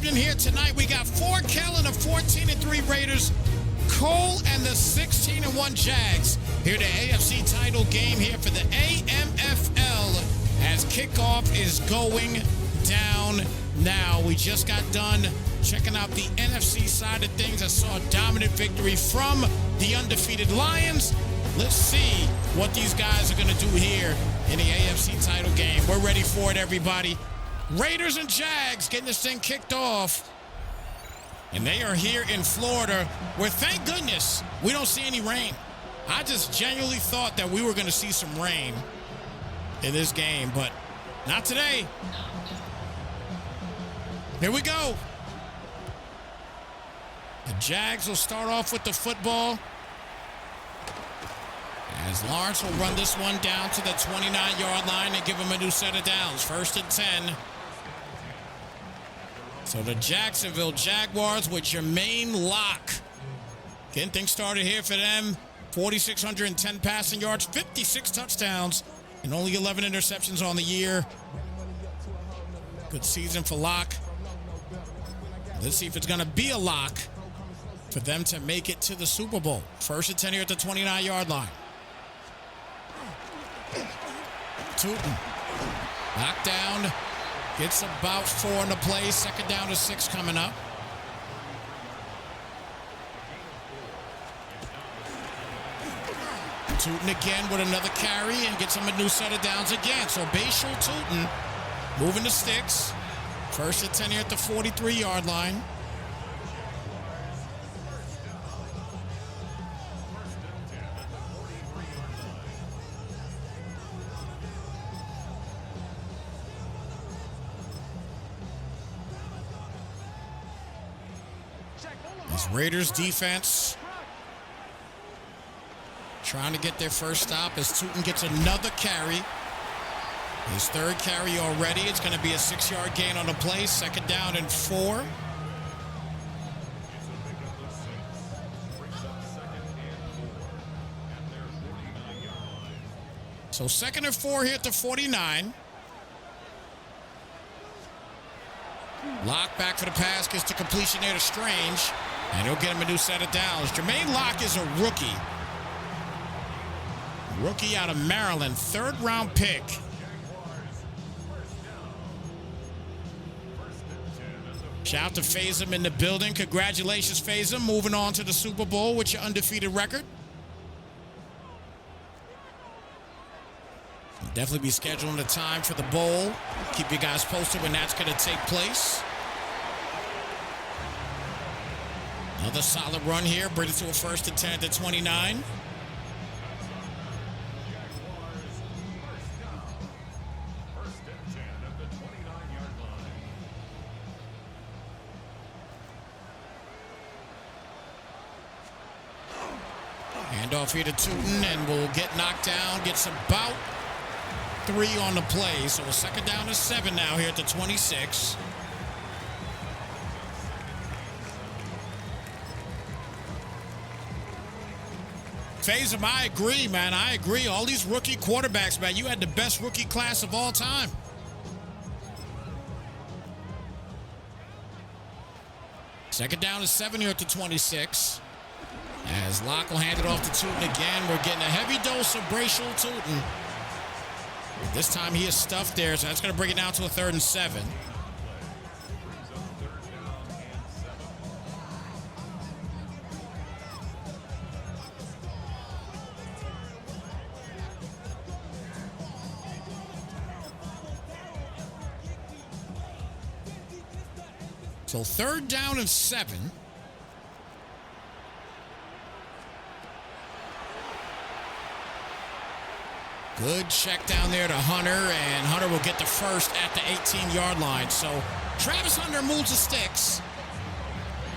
Here tonight, we got 4 Kell and the 14-3 Raiders, Cole and the 16-1 Jags. Here the AFC title game here for the AMFL as kickoff is going down now. We just got done checking out the NFC side of things. I saw a dominant victory from the undefeated Lions. Let's see what these guys are going to do here in the AFC title game. We're ready for it, everybody. Raiders and Jags getting this thing kicked off. And they are here in Florida, where thank goodness we don't see any rain. I just genuinely thought that we were going to see some rain in this game, but not today. Here we go. The Jags will start off with the football, as Lawrence will run this one down to the 29-yard line and give him a new set of downs. 1st and 10. So the Jacksonville Jaguars with Jermaine Locke. Getting things started here for them. 4,610 passing yards, 56 touchdowns, and only 11 interceptions on the year. Good season for Locke. Let's see if it's going to be a lock for them to make it to the Super Bowl. 1st and 10 here at the 29-yard line. Tootin. Knocked down. Gets about 4 in the play. 2nd down to 6 coming up. Tootin again with another carry and gets him a new set of downs again. So Bashal Tootin moving the sticks. 1st and 10 here at the 43-yard line. This Raiders defense trying to get their first stop as Tootin gets another carry. His 3rd carry already. It's going to be a 6-yard gain on the play. 2nd down and 4. So 2nd and 4 here at the 49. Locke back for the pass, gets to completion there to Strange, and he'll get him a new set of downs. Jermaine Locke is a rookie. Rookie out of Maryland, 3rd-round pick. Shout out to Phasem in the building. Congratulations, Phasem, moving on to the Super Bowl with your undefeated record. We'll definitely be scheduling the time for the bowl. Keep you guys posted when that's going to take place. Another solid run here. Bring it to a 1st and 10 at the 29. Handoff here to Tootin, and will get knocked down. Gets about 3 on the play. So a 2nd down and 7 now here at the 26. Phasem, I agree, man. I agree. All these rookie quarterbacks, man. You had the best rookie class of all time. Second down and 7 here at the 26. As Locke will hand it off to Tootin again. We're getting a heavy dose of Bashal Tootin. This time he is stuffed there, so that's going to bring it down to a 3rd and 7. So 3rd down and 7. Good check down there to Hunter, and Hunter will get the first at the 18-yard line. So Travis Hunter moves the sticks.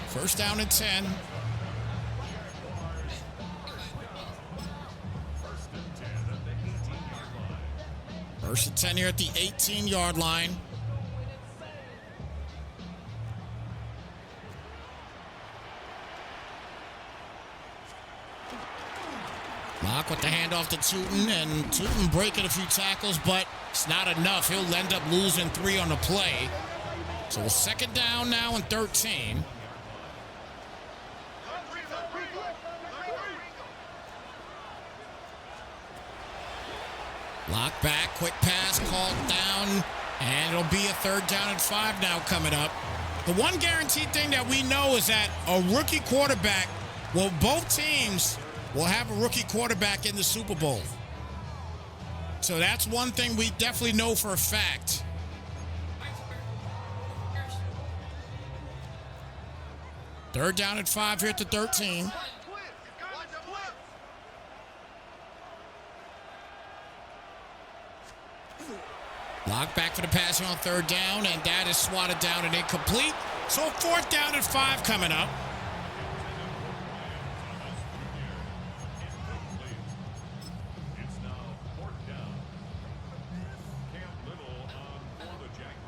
First down and 10. First and 10 here at the 18-yard line. Locke with the handoff to Tootin, and Tootin breaking a few tackles, but it's not enough. He'll end up losing 3 on the play. So a second down now and 13. Locke back, quick pass, called down, and it'll be a third down and 5 now coming up. The one guaranteed thing that we know is that a rookie quarterback, well, both teams will have a rookie quarterback in the Super Bowl. So that's one thing we definitely know for a fact. Third down and 5 here at the 13. Locke back for the pass on third down, and that is swatted down and incomplete. So fourth down and 5 coming up.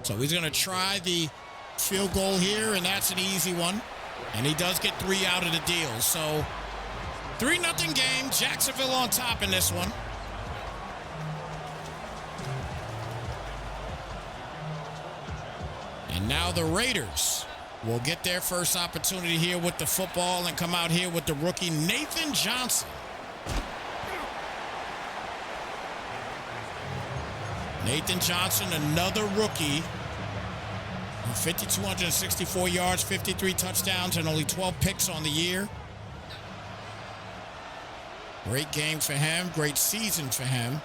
So he's going to try the field goal here, and that's an easy one. And he does get 3 out of the deal. So 3-0 game. Jacksonville on top in this one. And now the Raiders will get their first opportunity here with the football and come out here with the rookie Nathan Johnson. Nathan Johnson, another rookie. 5,264 yards, 53 touchdowns, and only 12 picks on the year. Great game for him. Great season for him.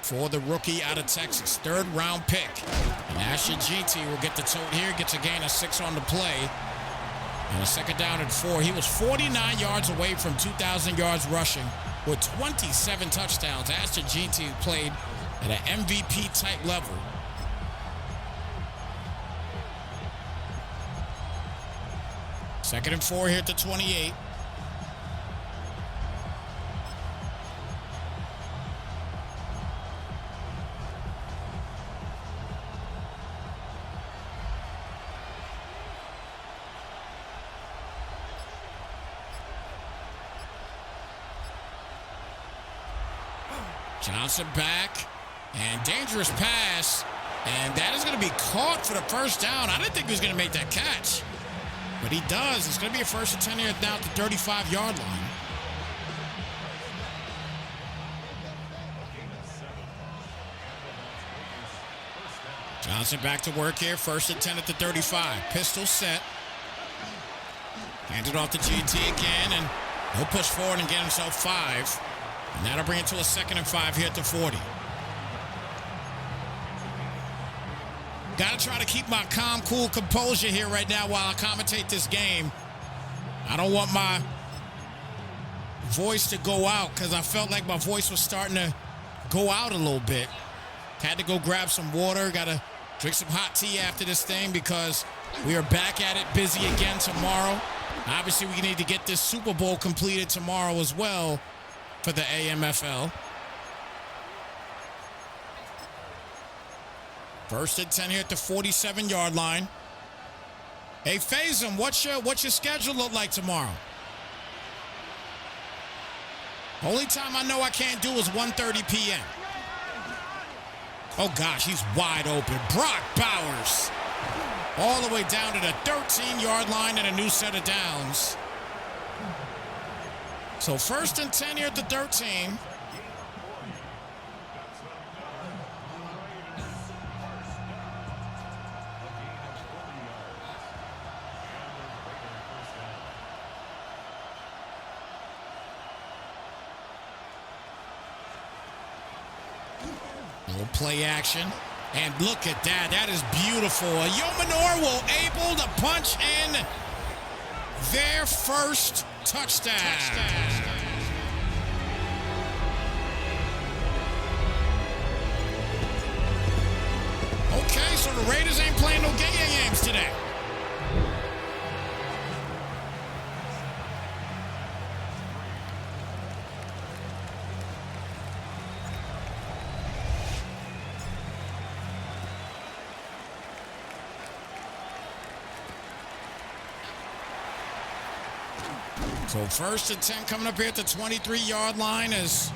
For the rookie out of Texas. Third round pick. And Asher GT will get the tote here. Gets a gain of 6 on the play. And a second down and 4. He was 49 yards away from 2,000 yards rushing with 27 touchdowns. Asher GT played at an MVP type level. Second and 4 here at the 28. Johnson back, and dangerous pass, and that is going to be caught for the first down. I didn't think he was going to make that catch, but he does. It's going to be a first and 10 here down at the 35-yard line. Johnson back to work here, first and 10 at the 35. Pistol set. Hands it off to GT again, and he'll push forward and get himself 5. And that'll bring it to a second and 5 here at the 40. Got to try to keep my calm, cool composure here right now while I commentate this game. I don't want my voice to go out because I felt like my voice was starting to go out a little bit. Had to go grab some water. Got to drink some hot tea after this thing because we are back at it, busy again tomorrow. Obviously, we need to get this Super Bowl completed tomorrow as well for the AMFL. First and 10 here at the 47-yard line. Hey, Faism, what's your schedule look like tomorrow? Only time I know I can't do is 1:30 p.m. Oh, gosh, he's wide open. Brock Bowers all the way down to the 13-yard line and a new set of downs. So first and 10 here at the 13. Little play action. And look at that. That is beautiful. Yomanor will able to punch in their first touchdown. the Raiders ain't playing no games today. So 1st and 10 coming up here at the 23-yard line as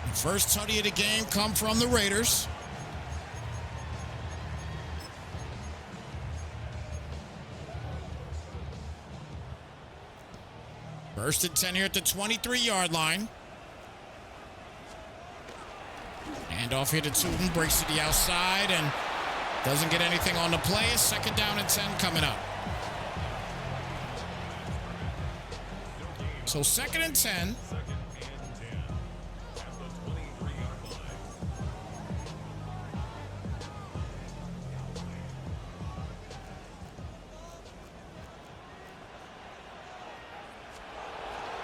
the first tutty of the game come from the Raiders. First and 10 here at the 23-yard line. Hand off here to Tootin, breaks to the outside and doesn't get anything on the play. 2nd down and 10 coming up. So 2nd and 10.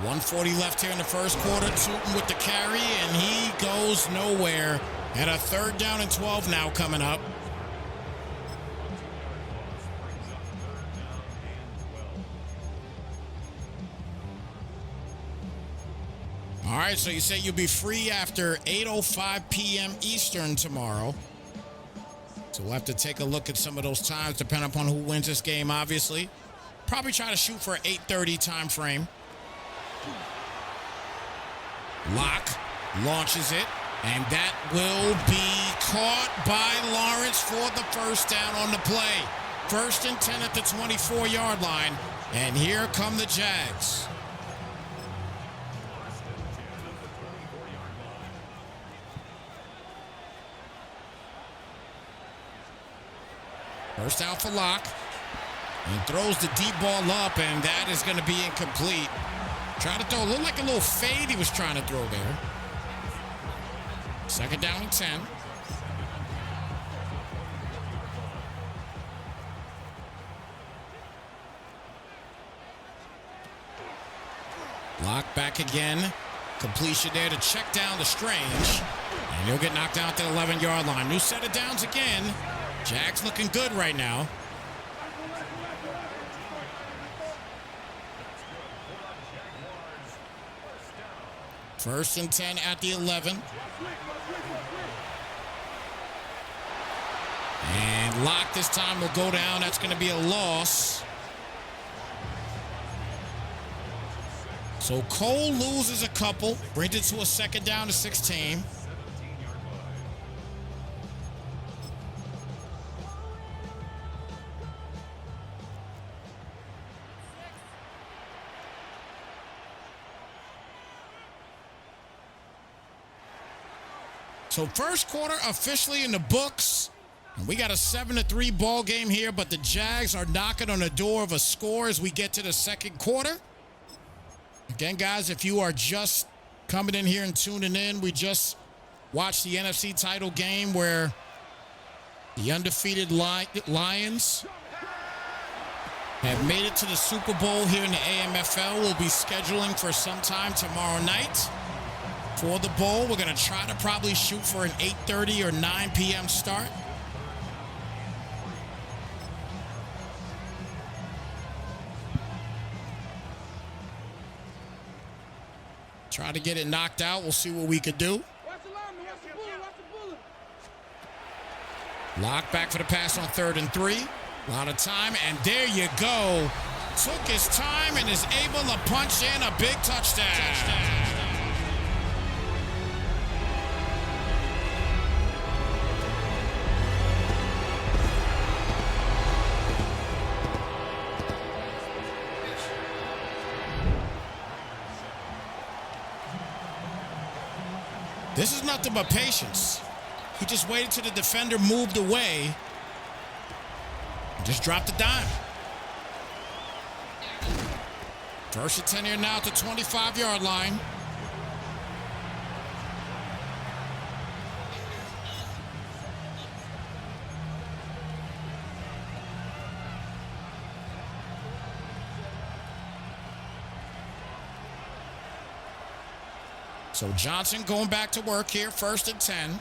.140 left here in the first quarter. Tootin with the carry, and he goes nowhere. And a 3rd down and 12 now coming up. All right, so you say you'll be free after 8:05 p.m. Eastern tomorrow. So we'll have to take a look at some of those times, depending upon who wins this game, obviously. Probably try to shoot for an 8:30 time frame. Lock launches it, and that will be caught by Lawrence for the 1st down on the play. 1st and 10 at the 24-yard line, and here come the Jags. First out for Lock, and throws the deep ball up, and that is going to be incomplete. Trying to throw, looked like a little fade he was trying to throw there. 2nd down and 10. Lock back again. Completion there to check down the Strange. And he'll get knocked out to the 11-yard line. New set of downs again. Jags looking good right now. First and 10 at the 11. And Lock this time will go down. That's going to be a loss. So Cole loses a couple, brings it to a 2nd down to 16. So first quarter officially in the books. And we got a 7-3 ball game here, but the Jags are knocking on the door of a score as we get to the 2nd quarter. Again, guys, if you are just coming in here and tuning in, we just watched the NFC title game where the undefeated Lions have made it to the Super Bowl here in the AMFL. We'll be scheduling for sometime tomorrow night. For the bowl, we're going to try to probably shoot for an 8:30 or 9 p.m. start. Try to get it knocked out. We'll see what we could do. Lock back for the pass on 3rd and 3. A lot of time, and there you go. Took his time and is able to punch in a big touchdown. This is nothing but patience. He just waited till the defender moved away and just dropped the dime. First and 10 here now at the 25-yard line. So Johnson going back to work here, 1st and 10.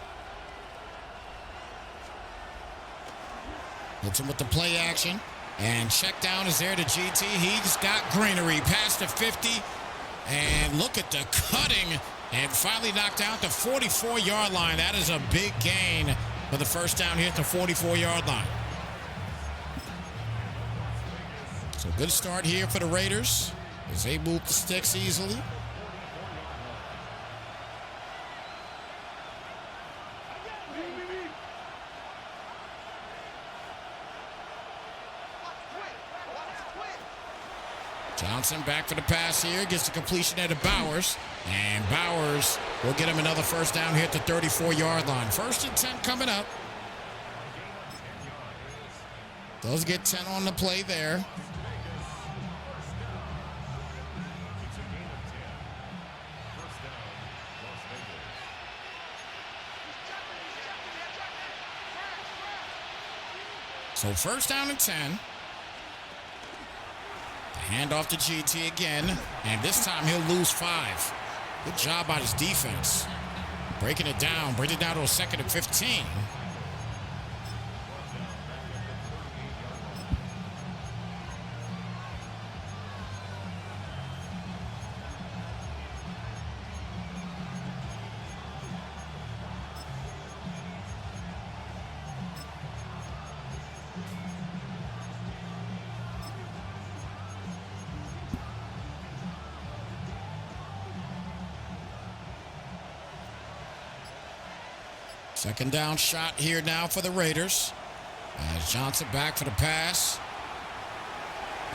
Hits him with the play action. And check down is there to GT. He's got greenery past the 50. And look at the cutting. And finally knocked out the 44-yard line. That is a big gain for the first down here at the 44-yard line. So good start here for the Raiders as they move the sticks easily. Johnson back for the pass here. Gets the completion there to Bowers. And Bowers will get him another first down here at the 34-yard line. 1st and 10 coming up. Does get 10 on the play there. So 1st down and 10. Hand off to GT again, and this time he'll lose 5. Good job by his defense. Breaking it down, bring it down to a 2nd and 15. Second down shot here now for the Raiders. As Johnson back for the pass.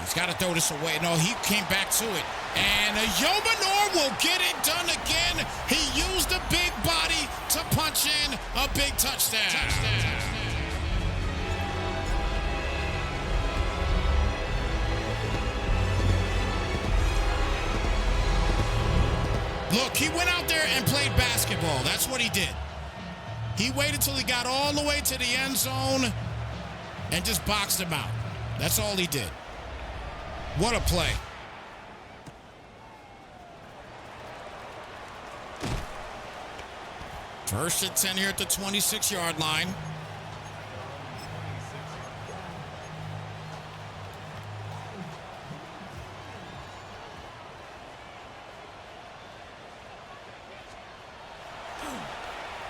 He's got to throw this away. No, he came back to it. And Yomanor will get it done again. He used a big body to punch in a big touchdown. Look, he went out there and played basketball. That's what he did. He waited till he got all the way to the end zone and just boxed him out. That's all he did. What a play. First and 10 here at the 26-yard line.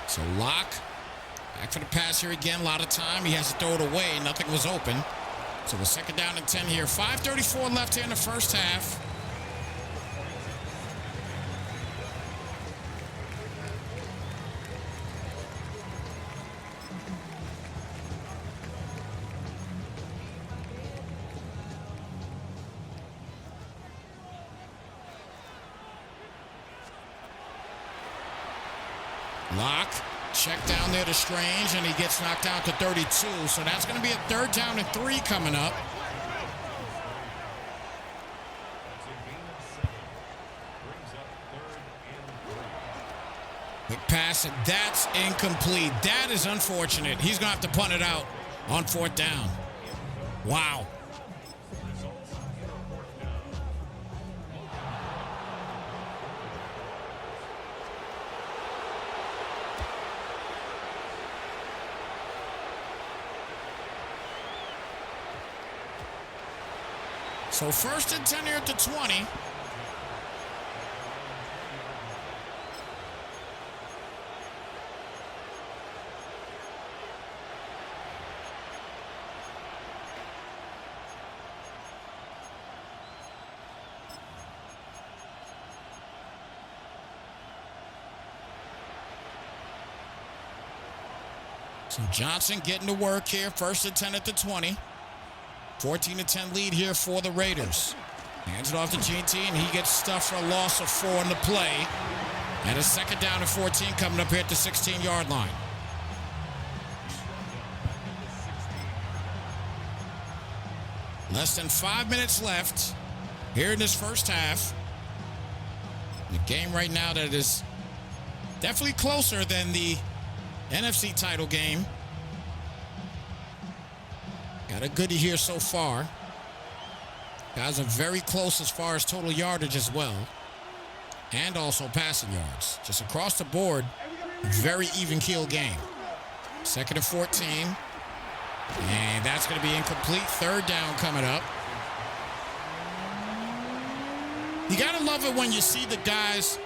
So Locke, back for the pass here again. A lot of time. He has to throw it away. Nothing was open. So the 2nd down and 10 here. 5:34 left here in the first half. Locke, check down there to Strange, and he gets knocked out to 32. So that's going to be a 3rd down and 3 coming up. Quick pass, and that's incomplete. That is unfortunate. He's going to have to punt it out on 4th down. Wow. So 1st and 10 here at the 20. So Johnson getting to work here. 1st and 10 at the 20. 14-10 lead here for the Raiders. Hands it off to GT, and he gets stuffed for a loss of 4 on the play. And a 2nd down and 14 coming up here at the 16-yard line. Less than 5 minutes left here in this first half. The game right now that is definitely closer than the NFC title game. Got a goodie here so far. Guys are very close as far as total yardage as well. And also passing yards. Just across the board, very even keel game. 2nd and 14. And that's going to be incomplete. Third down coming up. You got to love it when you see the guys,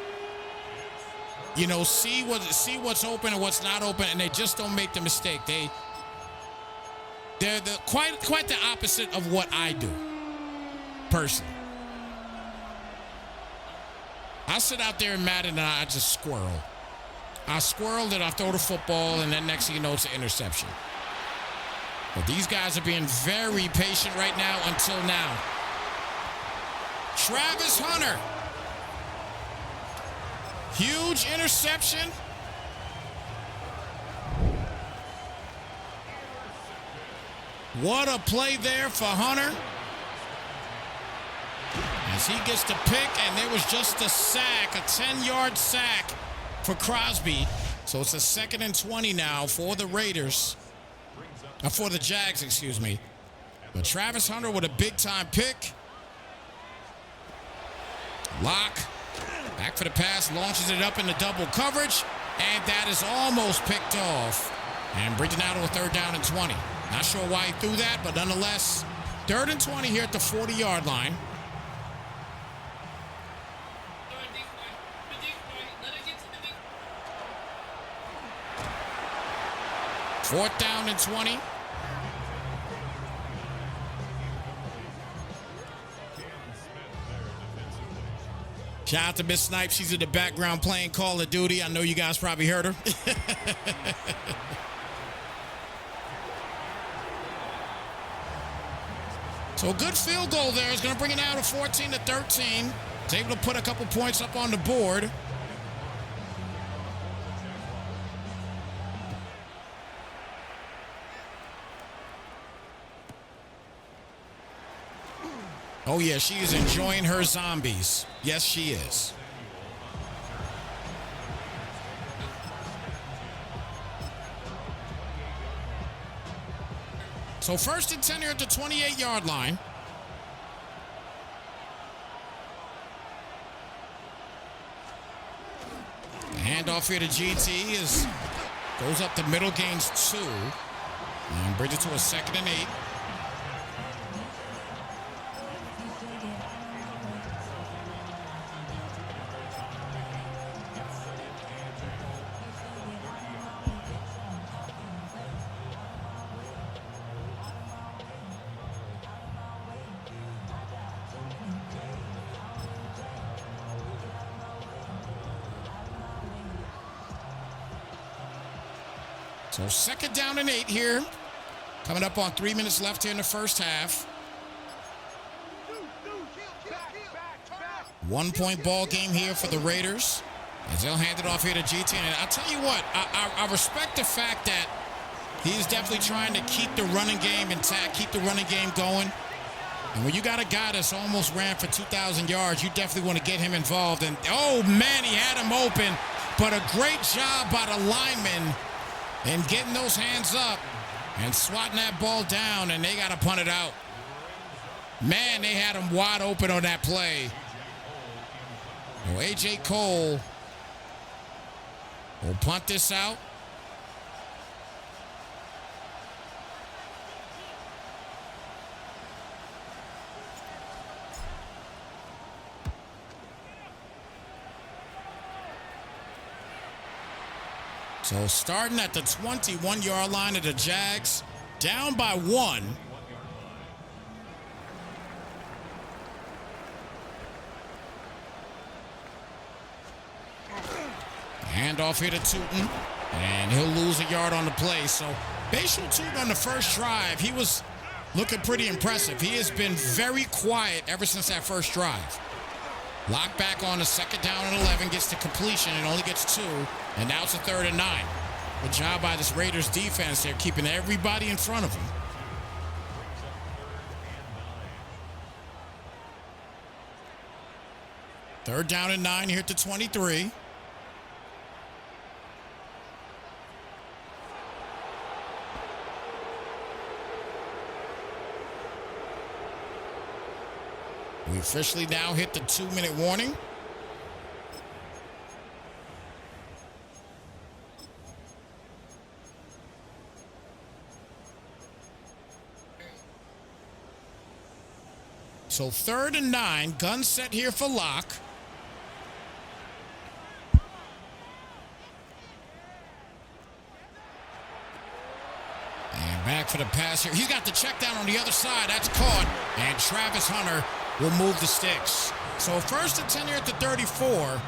you know, see what's open and what's not open, and they just don't make the mistake. They're quite the opposite of what I do, personally. I sit out there in Madden and I just squirrel. I squirrel and I throw the football, and then next thing you know, it's an interception. But these guys are being very patient right now until now. Travis Hunter. Huge interception. What a play there for Hunter. As he gets the pick, and there was just a sack, a 10-yard sack for Crosby. So it's a 2nd and 20 now for the Raiders. For the Jags, excuse me. But Travis Hunter with a big-time pick. Lock. Back for the pass. Launches it up into double coverage. And that is almost picked off. And brings it now to a 3rd down and 20. Not sure why he threw that, but nonetheless, 3rd and 20 here at the 40-yard line. Fourth down and 20. Shout out to Miss Snypz. She's in the background playing Call of Duty. I know you guys probably heard her. So a good field goal there is going to bring it now to 14-13. It's able to put a couple points up on the board. Oh, yeah, she is enjoying her zombies. Yes, she is. So 1st and 10 here at the 28-yard line. Handoff here to GT goes up the middle, gains 2. And brings it to a 2nd and 8. So 2nd down and 8 here. Coming up on 3 minutes left here in the first half. 1-point ball game here for the Raiders. As they'll hand it off here to GT. And I'll tell you what, I respect the fact that he's definitely trying to keep the running game intact, keep the running game going. And when you got a guy that's almost ran for 2,000 yards, you definitely want to get him involved. And, oh, man, he had him open. But a great job by the lineman in getting those hands up and swatting that ball down, and they got to punt it out. Man, they had him wide open on that play. Well, A.J. Cole will punt this out. So starting at the 21-yard line of the Jags, down by 1. Handoff here to Tootin, and he'll lose a yard on the play. So Bashal Tootin on the first drive, he was looking pretty impressive. He has been very quiet ever since that first drive. Lock back on the 2nd down and 11, gets to completion and only gets 2. And now it's a 3rd and 9. Good job by this Raiders defense there, keeping everybody in front of them. Third down and 9 here at the 23. We officially now hit the 2-minute warning. So 3rd and 9. Gun set here for Locke. And back for the pass here. He's got the check down on the other side. That's caught. And Travis Hunter will move the sticks. So 1st and 10 here at the 34.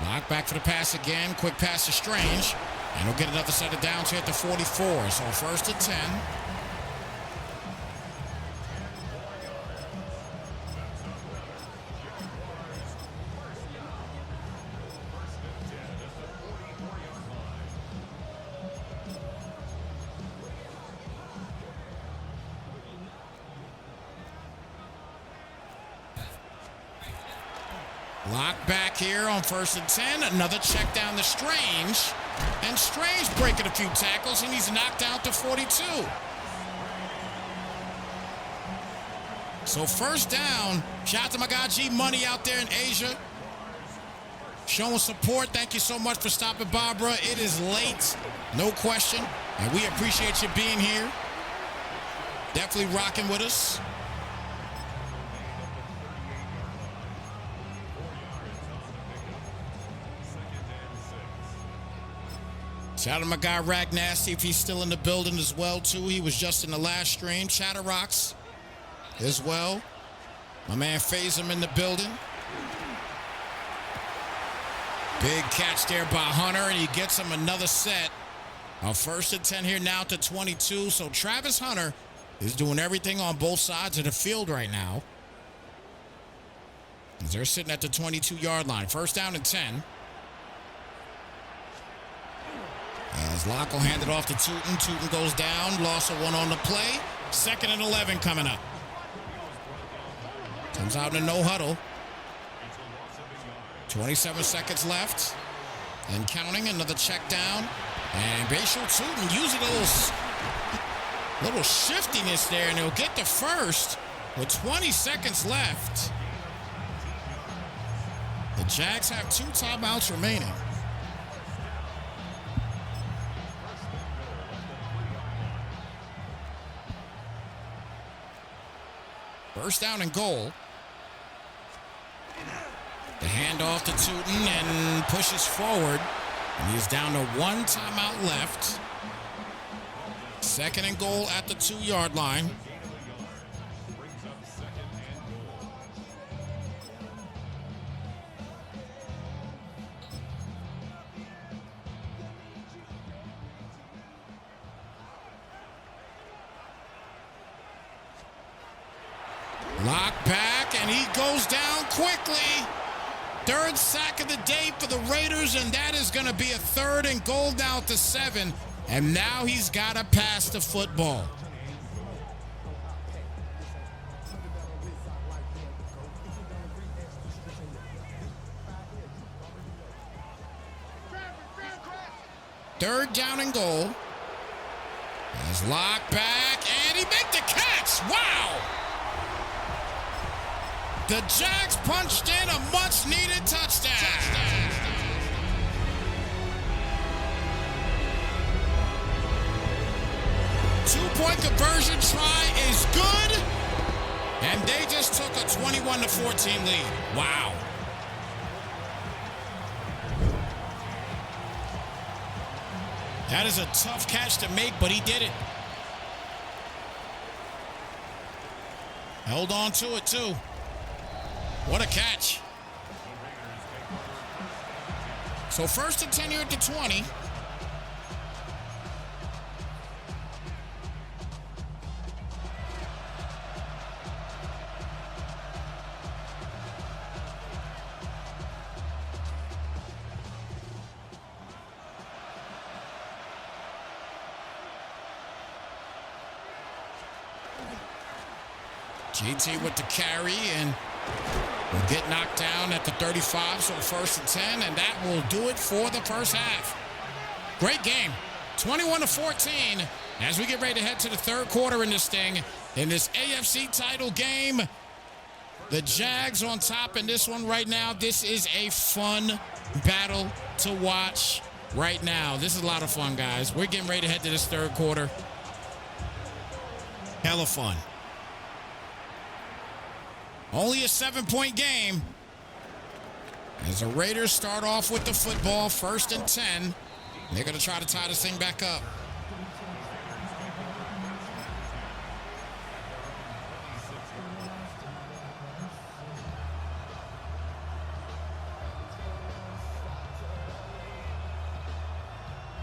Locke back for the pass again. Quick pass to Strange. And he'll get another set of downs here at the 44. So 1st and 10. Locke back here on 1st and 10. Another check down to Strange. And Strange breaking a few tackles, and he's knocked out to 42. So 1st down. Shout out to my guy G Money out there in Asia. Showing support. Thank you so much for stopping by, bro. It is late, no question. And we appreciate you being here. Definitely rocking with us. Shout out to my guy Rag Nasty if he's still in the building as well too. He was just in the last stream. Chatter Rocks as well. My man Phasem in the building. Big catch there by Hunter, and he gets him another set. 1st and 10 here now to 22. So Travis Hunter is doing everything on both sides of the field right now. They're sitting at the 22-yard line. 1st down and 10. As Locke will hand it off to Tootin. Tootin goes down. Loss of 1 on the play. 2nd and 11 coming up. Comes out in a no huddle. 27 seconds left. And counting. Another check down. And Bashal Tootin using a little shiftiness there. And he'll get the first with 20 seconds left. The Jags have 2 timeouts remaining. First down and goal. The handoff to Tootin and pushes forward. And he's down to 1 timeout left. 2nd and goal at the 2-yard line. Locke back, and he goes down quickly. 3rd sack of the day for the Raiders, and that is going to be a 3rd and goal down to 7. And now he's got to pass the football. Third down and goal. As Locke back, and he made the catch. Wow! The Jags punched in a much-needed touchdown. Two-point conversion try is good. And they just took a 21-14 lead. Wow. That is a tough catch to make, but he did it. Held on to it, too. What a catch. So 1st and 10 here at the 20. GT with the carry, and will get knocked down at the 35, so 1st and 10, and that will do it for the first half. Great game, 21-14, as we get ready to head to the 3rd quarter in this thing, in this AFC title game. The Jags on top in this one right now. This is a fun battle to watch right now. This is a lot of fun, guys. We're getting ready to head to this third quarter. Hella fun. Only a 7-point game. As the Raiders start off with the football, 1st and 10. They're going to try to tie this thing back up.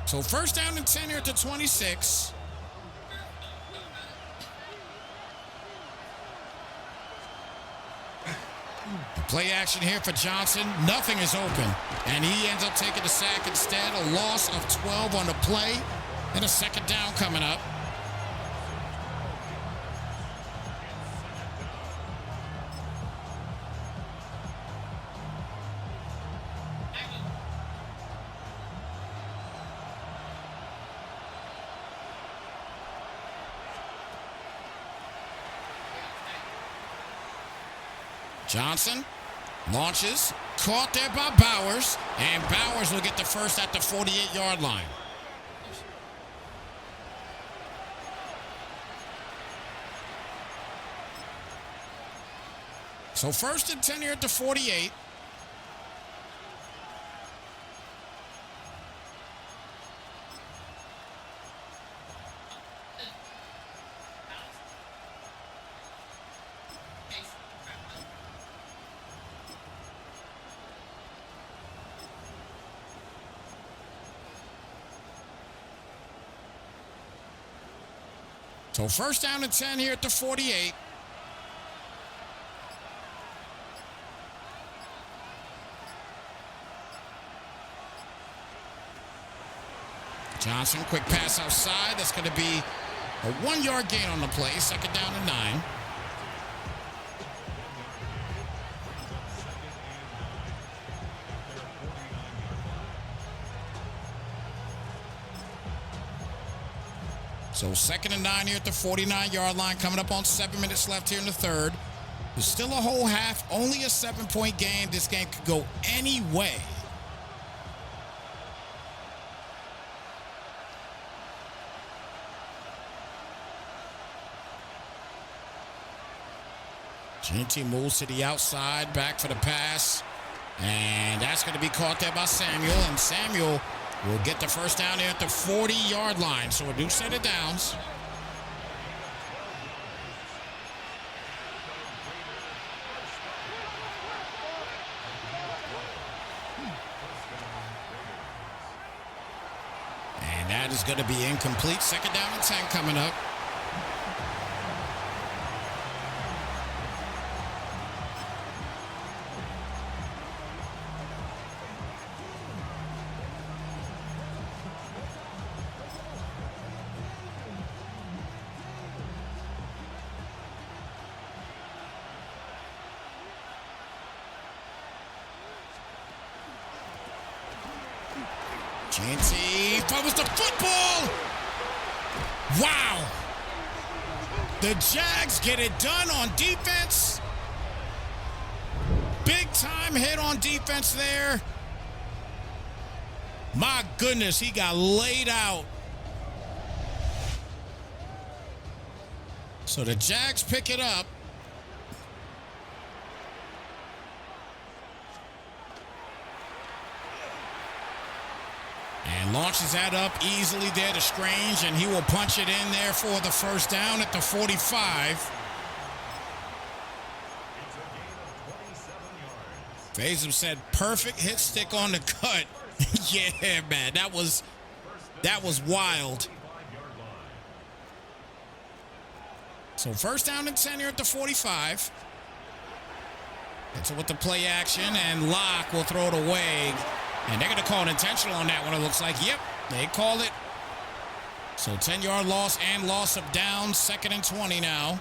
So 1st down and 10 here at the 26. Play action here for Johnson. Nothing is open. And he ends up taking the sack instead. A loss of 12 on the play. And a 2nd down coming up. Johnson launches, caught there by Bowers, and Bowers will get the first at the 48-yard line. So 1st and 10 here at the 48. So 1st down and 10 here at the 48. Johnson, quick pass outside. That's going to be a 1-yard gain on the play. 2nd down and 9. So 2nd and 9 here at the 49-yard line, coming up on 7 minutes left here in the third. There's still a whole half, only a 7-point game. This game could go any way. GT moves to the outside, back for the pass. And that's going to be caught there by Samuel. And Samuel will get the first down here at the 40-yard line. So a new set of downs. And that is going to be incomplete. 2nd down and 10 coming up. GT fumbles the football. Wow. The Jags get it done on defense. Big time hit on defense there. My goodness, he got laid out. So the Jags pick it up. And launches that up easily there to Strange, and he will punch it in there for the first down at the 45. Faisal said perfect hit stick on the cut. Yeah, man, that was wild. So 1st down and 10 here at the 45. And so with the play action, and Locke will throw it away. And they're going to call an intentional on that one, it looks like. Yep, they called it. So 10-yard loss and loss of downs. 2nd and 20 now.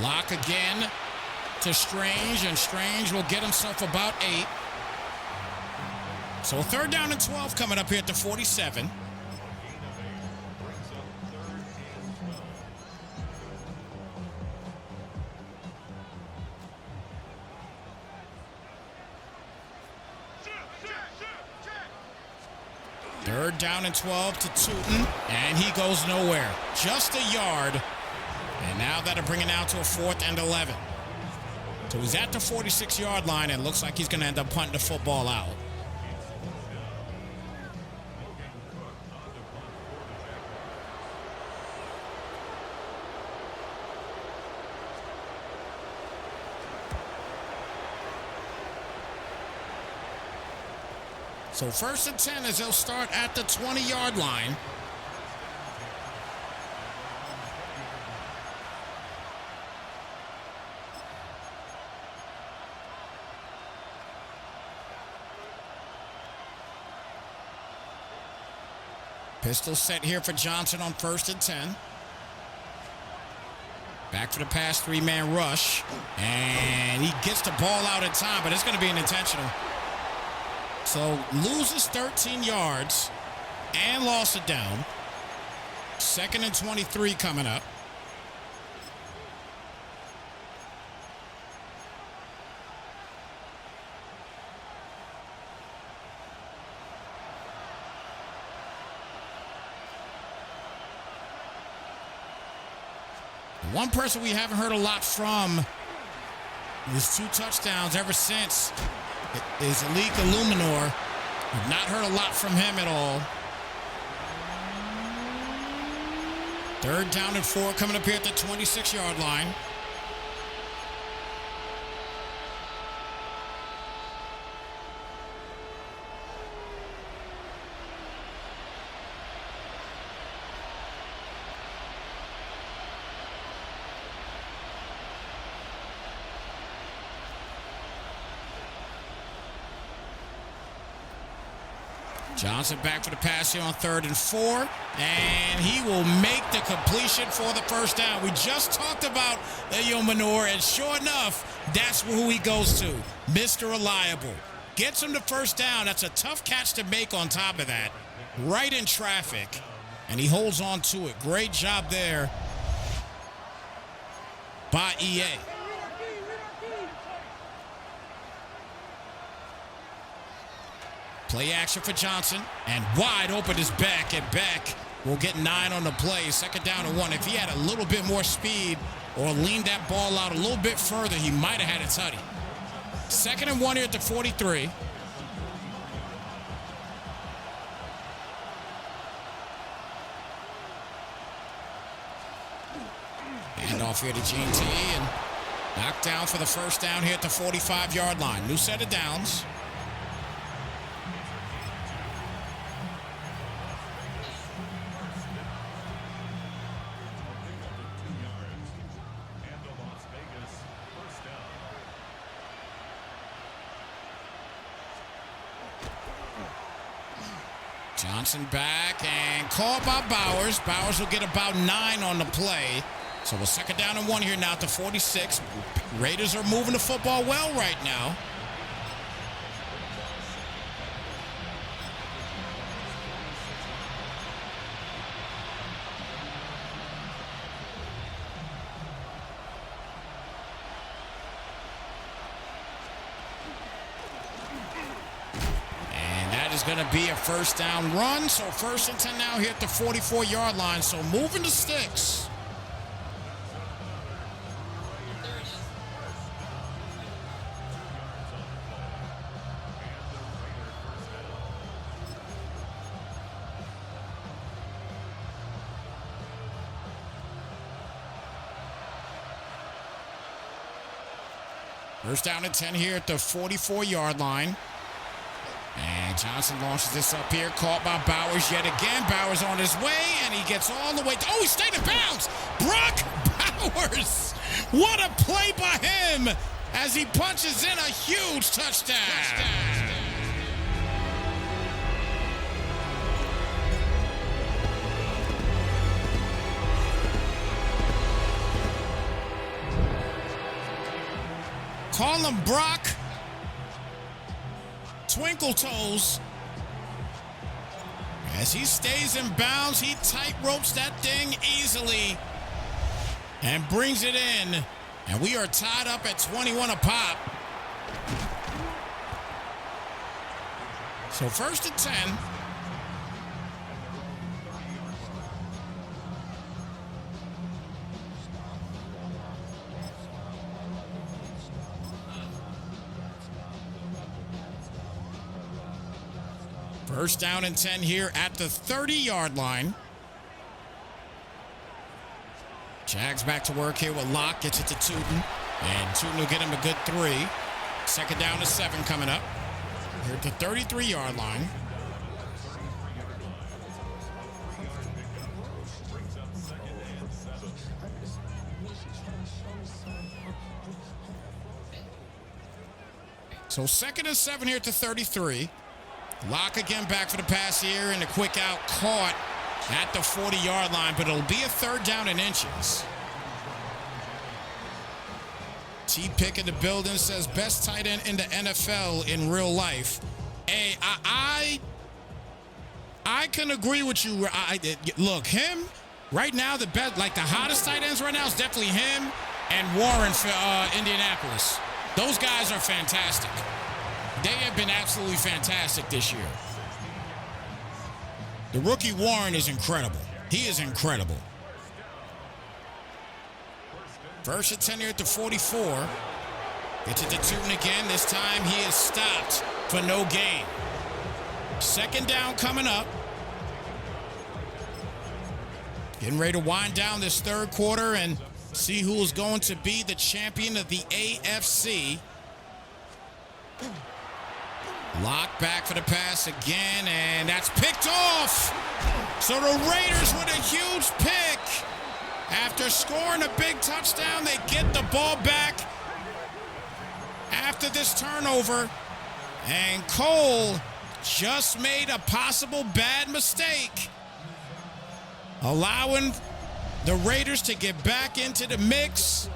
Lock again to Strange, and Strange will get himself about 8. So 3rd down and 12 coming up here at the 47. Third down and 12 to Tootin, and he goes nowhere. Just a yard. And now that'll bring it down to a 4th and 11. So he's at the 46-yard line, and looks like he's going to end up punting the football out. So 1st and 10 as they'll start at the 20-yard line. Pistol set here for Johnson on 1st and 10. Back for the pass, 3-man rush. And he gets the ball out in time, but it's going to be an intentional. So loses 13 yards and lost it down. 2nd and 23 coming up. One person we haven't heard a lot from with 2 touchdowns ever since is Alik Illuminor. We've not heard a lot from him at all. 3rd down and 4 coming up here at the 26-yard line. Johnson back for the pass here on 3rd and 4, and he will make the completion for the 1st down. We just talked about Illuminor, and sure enough, that's who he goes to, Mr. Reliable. Gets him the 1st down. That's a tough catch to make on top of that. Right in traffic, and he holds on to it. Great job there by EA. Play action for Johnson, and wide open is Beck, and Beck will get 9 on the play. 2nd down and 1. If he had a little bit more speed or leaned that ball out a little bit further, he might have had a tutty. 2nd and 1 here at the 43. And off here to Gene T, and knocked down for the 1st down here at the 45-yard line. New set of downs. Johnson back and called by Bowers. Bowers will get about 9 on the play. So a 2nd down and 1 here now at the 46. Raiders are moving the football well right now. Going to be a 1st down run. So 1st and 10 now here at the 44-yard line. So moving the sticks. First down and 10 here at the 44-yard line. And Johnson launches this up here, caught by Bowers yet again. Bowers on his way, and he gets all the way. Oh, he stayed in bounds. Brock Bowers. What a play by him as he punches in a huge touchdown. Call him Brock Twinkle Toes. As he stays in bounds, he tight ropes that thing easily and brings it in. And we are tied up at 21 a pop. So 1st and 10. First down and 10 here at the 30-yard line. Jags back to work here with Locke. Gets it to Tootin. And Tootin will get him a good 3. 2nd down to 7 coming up. Here at the 33-yard line. So 2nd and 7 here at the 33. Locke again back for the pass here, and a quick out caught at the 40-yard line, but it'll be a 3rd down and inches. T-Pick in the building says best tight end in the NFL in real life. Hey, I can agree with you. Look, him right now, the best, like the hottest tight ends right now is definitely him and Warren for Indianapolis. Those guys are fantastic. They have been absolutely fantastic this year. The rookie Warren is incredible. He is incredible. 1st and 10 here at the 44. Gets it to Tootin again. This time he is stopped for no gain. 2nd down coming up. Getting ready to wind down this 3rd quarter and see who is going to be the champion of the AFC. Locke back for the pass again, and that's picked off. So the Raiders with a huge pick. After scoring a big touchdown, they get the ball back after this turnover. And Cole just made a possible bad mistake, allowing the Raiders to get back into the mix.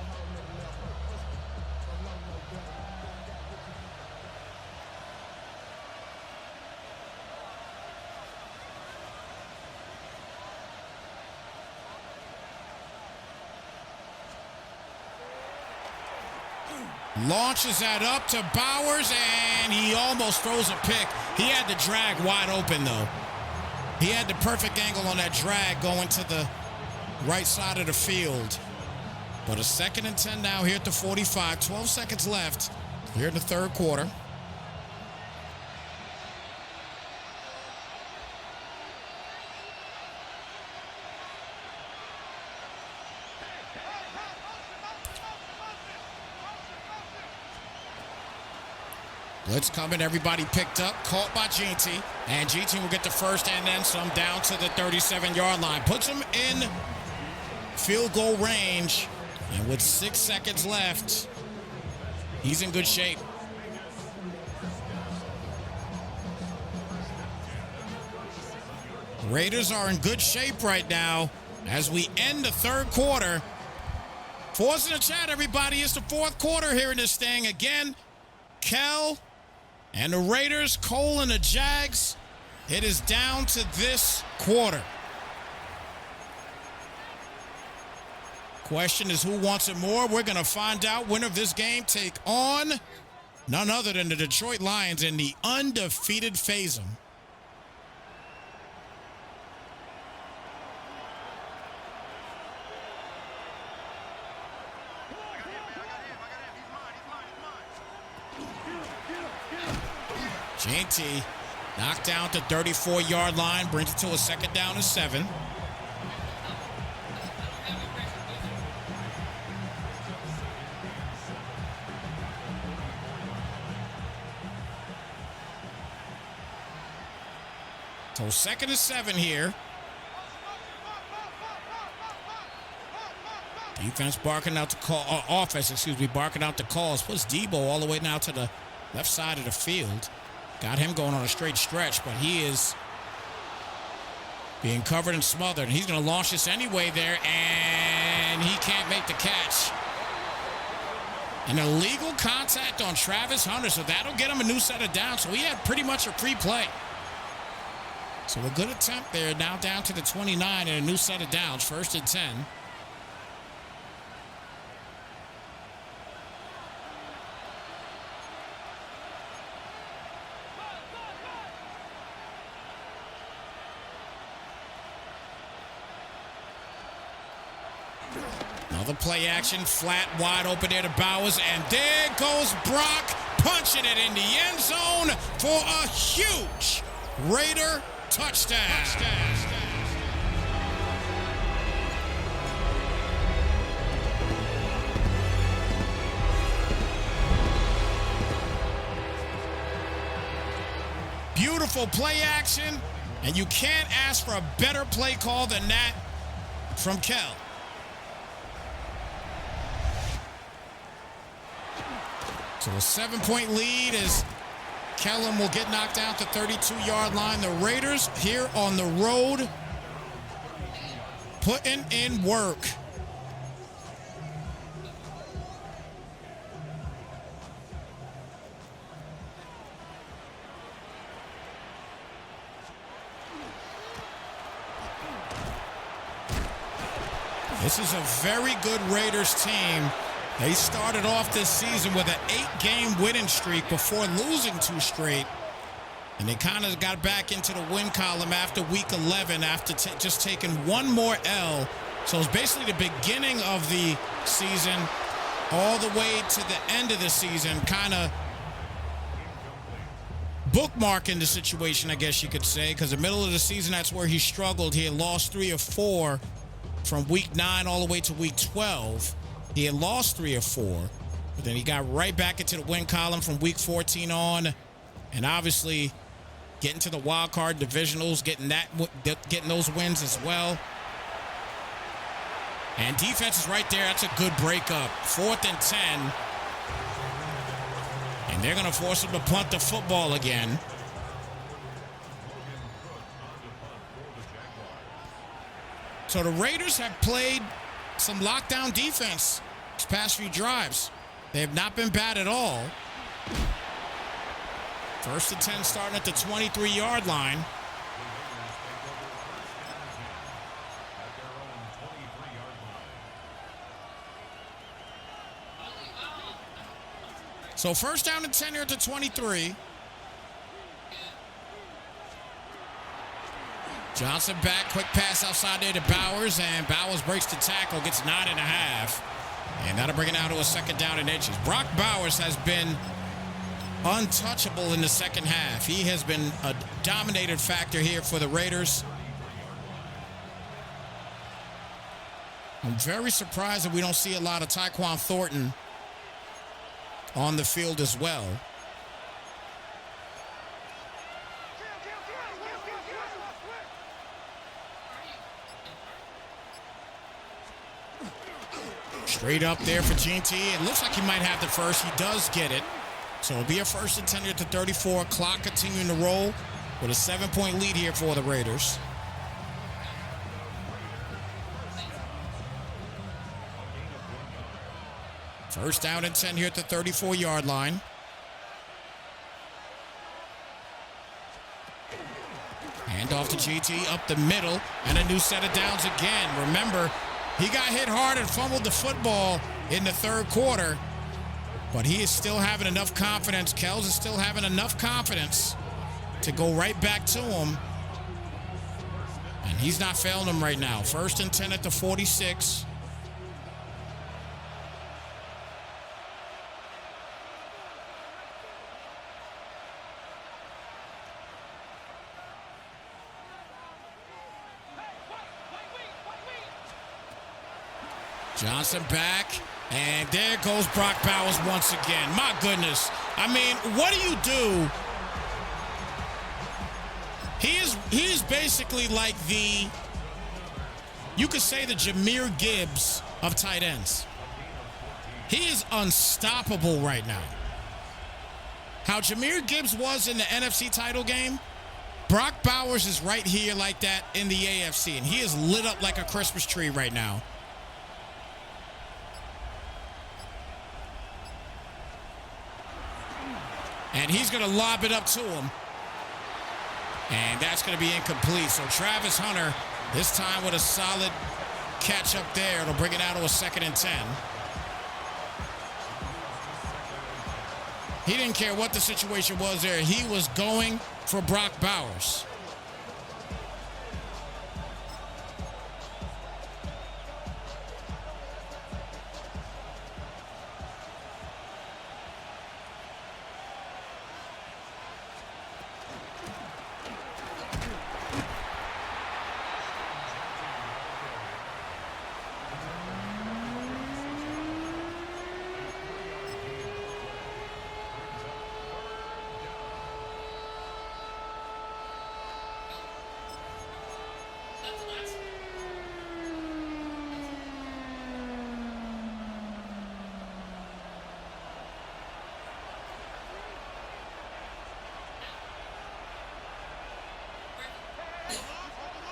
Launches that up to Bowers, and he almost throws a pick. He had the drag wide open, though. He had the perfect angle on that drag going to the right side of the field. But a 2nd and 10 now here at the 45. 12 seconds left here in the 3rd quarter. Blitz coming, everybody picked up, caught by GT, and GT will get the 1st and then some down to the 37-yard line. Puts him in field goal range, and with 6 seconds left, he's in good shape. Raiders are in good shape right now as we end the 3rd quarter. For us in the chat, everybody, it's the 4th quarter here in this thing. Again, Kel and the Raiders, Cole and the Jags, it is down to this quarter. Question is, who wants it more? We're going to find out. Winner of this game take on none other than the Detroit Lions in the undefeated Phasm. JT knocked down to 34-yard line, brings it to a 2nd down and 7. So 2nd and 7 here. Defense barking out the call, offense, barking out the calls. Puts Debo all the way now to the left side of the field. Got him going on a straight stretch, but he is being covered and smothered. He's going to launch this anyway there, and he can't make the catch. An illegal contact on Travis Hunter, so that'll get him a new set of downs. So he had pretty much a free play. So a good attempt there, now down to the 29 and a new set of downs, 1st and 10. Another play action, flat, wide open there to Bowers, and there goes Brock, punching it in the end zone for a huge Raider touchdown. Beautiful play action, and you can't ask for a better play call than that from Kell. So a 7-point lead as Kellen will get knocked out to 32-yard line. The Raiders here on the road putting in work. This is a very good Raiders team. They started off this season with an 8-game winning streak before losing 2 straight. And they kind of got back into the win column after week 11 after just taking one more L. So it's basically the beginning of the season all the way to the end of the season, kind of bookmarking the situation, I guess you could say, because the middle of the season, that's where he struggled. He had lost 3 or 4 from week 9 all the way to week 12. He had lost 3 or 4, but then he got right back into the win column from week 14 on, and obviously getting to the wild card divisionals, getting those wins as well. And defense is right there. That's a good breakup. 4th and 10, and they're going to force him to punt the football again. So the Raiders have played some lockdown defense these past few drives. They have not been bad at all. 1st and 10 starting at the 23-yard line. So 1st down and 10 here at the 23. Johnson back, quick pass outside there to Bowers, and Bowers breaks the tackle, gets 9.5. And that'll bring it out to a 2nd down and inches. Brock Bowers has been untouchable in the second half. He has been a dominated factor here for the Raiders. I'm very surprised that we don't see a lot of Tyquan Thornton on the field as well. Straight up there for GT. It looks like he might have the first. He does get it. So it'll be a 1st and 10 at the 34. Clock continuing to roll with a 7-point lead here for the Raiders. First down and 10 here at the 34-yard line. Hand off to GT up the middle, and a new set of downs again. Remember, he got hit hard and fumbled the football in the 3rd quarter, but he is still having enough confidence. Kells is still having enough confidence to go right back to him, and he's not failing him right now. 1st and 10 at the 46. Johnson back, and there goes Brock Bowers once again. My goodness. I mean, what do you do? He is basically like you could say the Jahmyr Gibbs of tight ends. He is unstoppable right now. How Jahmyr Gibbs was in the NFC title game, Brock Bowers is right here like that in the AFC, and he is lit up like a Christmas tree right now. and he's going to lob it up to him. And that's going to be incomplete. So Travis Hunter, this time with a solid catch up there. It'll bring it out to a 2nd and 10. He didn't care what the situation was there. He was going for Brock Bowers.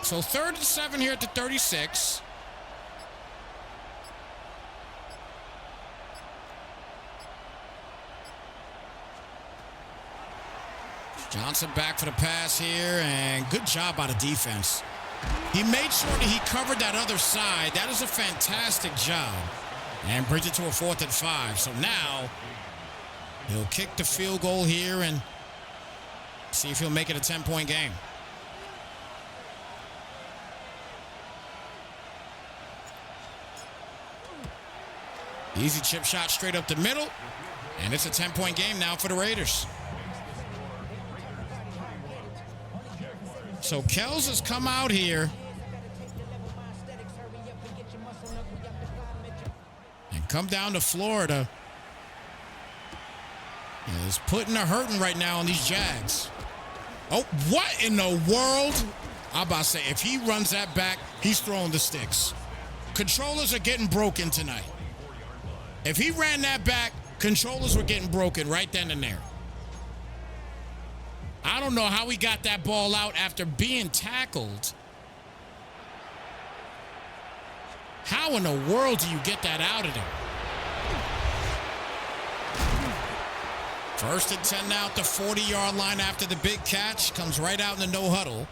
So 3rd and 7 here at the 36. Johnson back for the pass here, and good job by the defense. He made sure that he covered that other side. That is a fantastic job. And brings it to a 4th and 5. So now he'll kick the field goal here and see if he'll make it a 10-point game. Easy chip shot straight up the middle. And it's a 10-point game now for the Raiders. So Kells has come out here and come down to Florida. And is putting a hurting right now on these Jags. Oh, what in the world? I'm about to say, if he runs that back, he's throwing the sticks. Controllers are getting broken tonight. If he ran that back, controllers were getting broken right then and there. I don't know how he got that ball out after being tackled. How in the world do you get that out of there? 1st and 10 now at the 40-yard line after the big catch. Comes right out in the no huddle.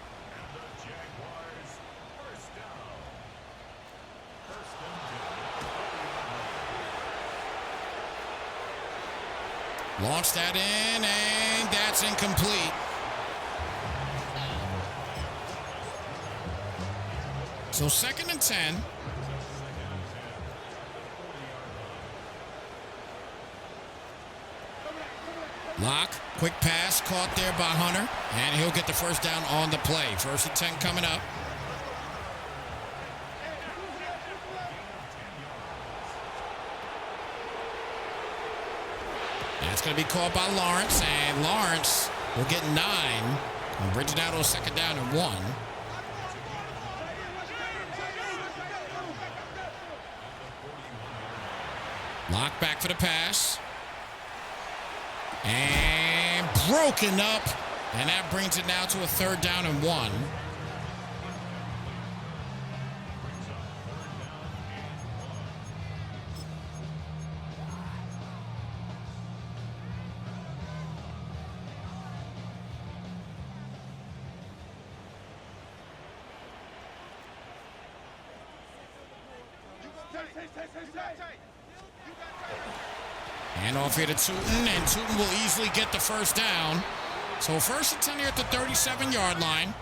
Launch that in, and that's incomplete. So 2nd and 10. Lock, quick pass, caught there by Hunter, and he'll get the 1st down on the play. 1st and 10 coming up. That's going to be called by Lawrence, and Lawrence will get 9 and bridge it out to a 2nd down and 1. Lock back for the pass. And broken up, and that brings it now to a 3rd down and 1. And off here to Tootin, and Tootin will easily get the 1st down. So 1st and 10 here at the 37-yard line.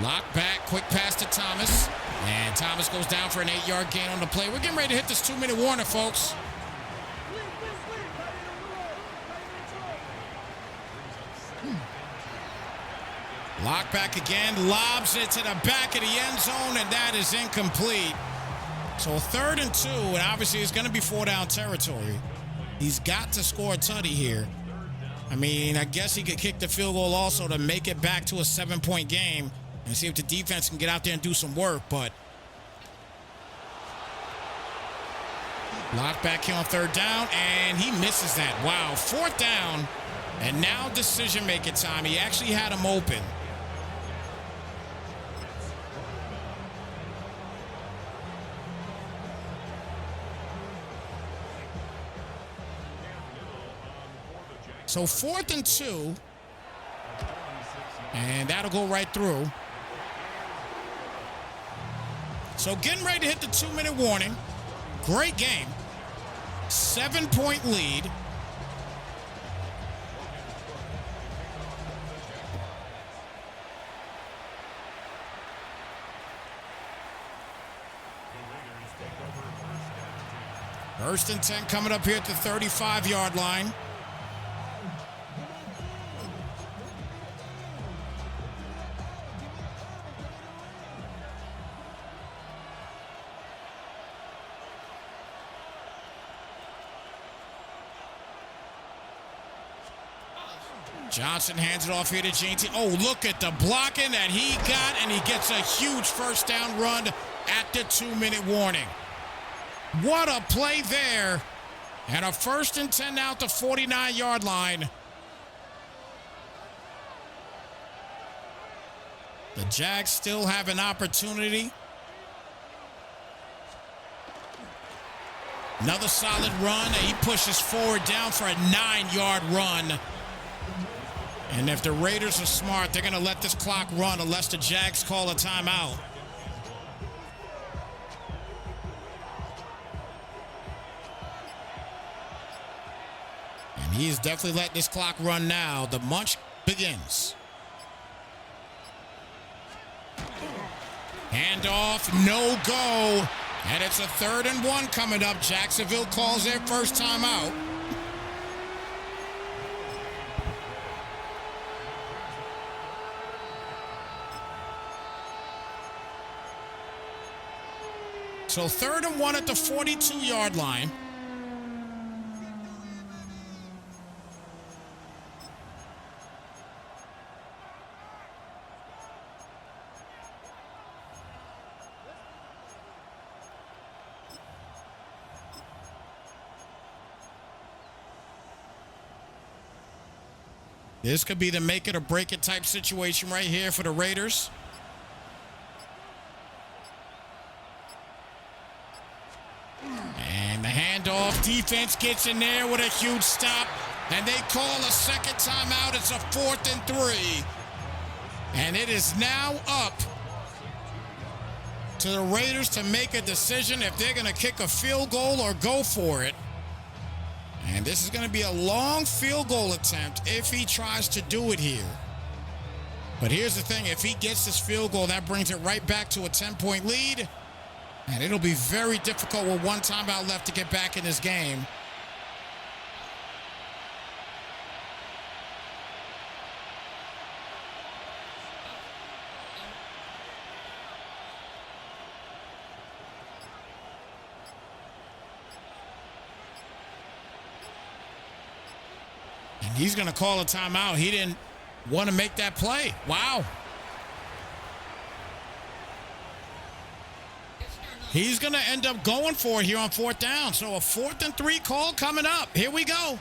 Lock back, quick pass to Thomas. And Thomas goes down for an 8-yard gain on the play. We're getting ready to hit this 2-minute warning, folks. Lock back again, lobs it to the back of the end zone, and that is incomplete. So 3rd and 2, and obviously it's going to be 4-down territory. He's got to score a tutty here. I mean, I guess he could kick the field goal also to make it back to a 7-point game and see if the defense can get out there and do some work, but lock back here on 3rd down, and he misses that. Wow, 4th down, and now decision-making time. He actually had him open. So 4th and 2. And that'll go right through. So getting ready to hit the 2-minute warning. Great game. 7-point lead. First and 10 coming up here at the 35-yard line. Johnson hands it off here to Jeanty. Oh, look at the blocking that he got, and he gets a huge first down run at the 2-minute warning. What a play there. And a 1st and 10 now at the 49-yard line. The Jags still have an opportunity. Another solid run. He pushes forward down for a 9-yard run. And if the Raiders are smart, they're going to let this clock run unless the Jags call a timeout. And he's definitely letting this clock run now. The munch begins. Handoff, no go. And it's a 3rd and 1 coming up. Jacksonville calls their first timeout. So 3rd and 1 at the 42-yard line. This could be the make it or break it type situation right here for the Raiders. And the handoff, defense gets in there with a huge stop. And they call a second timeout. It's a 4th and 3. And it is now up to the Raiders to make a decision if they're going to kick a field goal or go for it. And this is going to be a long field goal attempt if he tries to do it here. But here's the thing. If he gets this field goal, that brings it right back to a 10-point lead. And it'll be very difficult with one timeout left to get back in this game. And he's going to call a timeout. He didn't want to make that play. Wow. He's going to end up going for it here on 4th down. So a 4th and 3 call coming up. Here we go.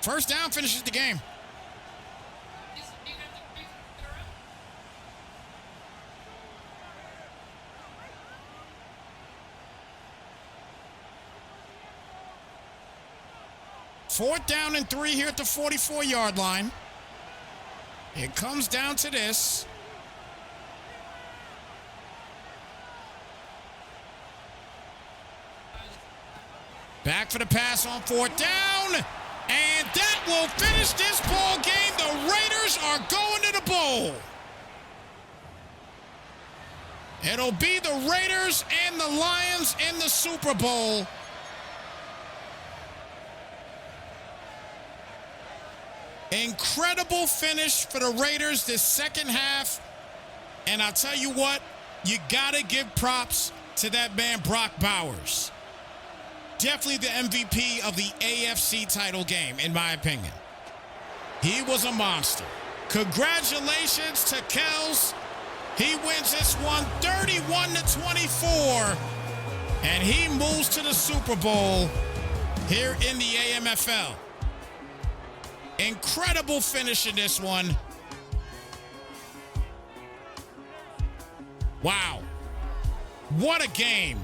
First down finishes the game. Fourth down and 3 here at the 44-yard line. It comes down to this. Back for the pass on 4th down. And that will finish this ball game. The Raiders are going to the bowl. It'll be the Raiders and the Lions in the Super Bowl. Incredible finish for the Raiders this second half. And I'll tell you what, you got to give props to that man, Brock Bowers. Definitely the MVP of the AFC title game, in my opinion. He was a monster. Congratulations to Kels. He wins this one 31-24. And he moves to the Super Bowl here in the AMFL. Incredible finish in this one. Wow. What a game.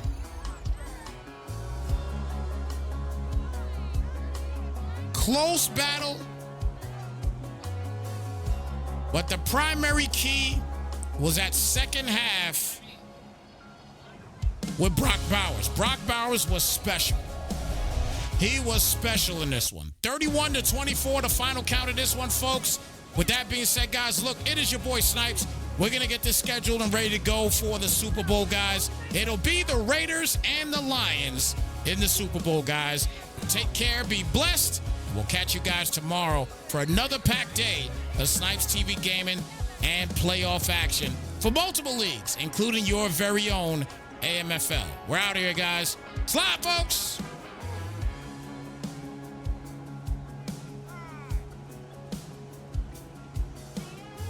close battle, but the primary key was that second half with Brock Bowers. Brock Bowers was special. He was special in this one. 31-24, the final count of this one, folks. With that being said, guys, look, it is your boy Snypz. We're going to get this scheduled and ready to go for the Super Bowl, guys. It'll be the Raiders and the Lions in the Super Bowl, guys. Take care, be blessed. We'll catch you guys tomorrow for another packed day of Snypz TV gaming and playoff action for multiple leagues, including your very own AMFL. We're out here, guys. Slide, folks.